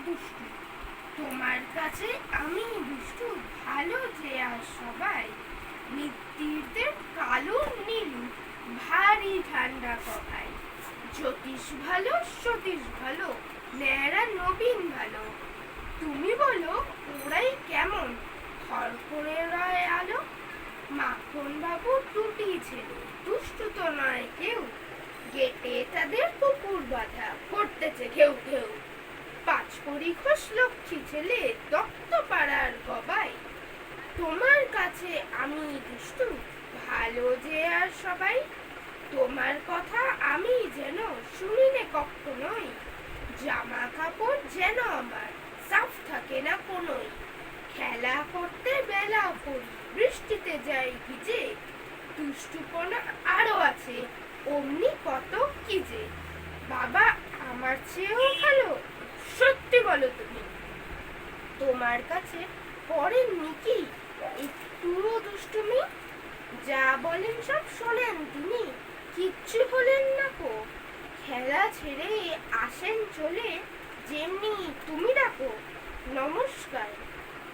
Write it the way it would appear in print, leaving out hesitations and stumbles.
দুষ্টু। তোমার কাছে আমি দুষ্টু, ভালো যে আর সবাই। মিত্তিরদের কালো নীলু, ভারী ঠান্ডা কথায়। জ্যোতিষ ভালো, সতীশ ভালো, ন্যাড়া নবীন ভালো। তুমি বলো ওরাই কেমন, খড়খড়ে রয় আলো। মাখন বাবু দুটি ছেলে, দুষ্টু তো নয় কেউ। গেটে তাদের কুকুর বাঁধা, করতেছে ঘেউ ঘেউ। পাঁচকড়ি ঘোষ লক্ষ্মী ছেলে, দত্ত পাড়ার গবাই। তোমার কাছে আমি দুষ্টু, ভালো যে আর সবাই। তোমার কথা আমি যেন শুনিনে কখনোই। জামা কাপড় যেন আমার সাফ থাকে না কোনোই। খেলা করতে বেলা পড়ি, বৃষ্টিতে যাই ভিজে। দুষ্টুপনা আরো আছে, অমনি কত কি যে। বাবা আমার চেয়েও ভালো, সত্যি বলো তুমি। তোমার কাছে পড়েননি কি একটুও দুষ্টুমি? যা বলেন সব শোনেন তিনি, কিচ্ছু বলেন না কো। খেলা ছেড়ে আসেন চলে, যেমনি তুমি ডাকো। নমস্কার।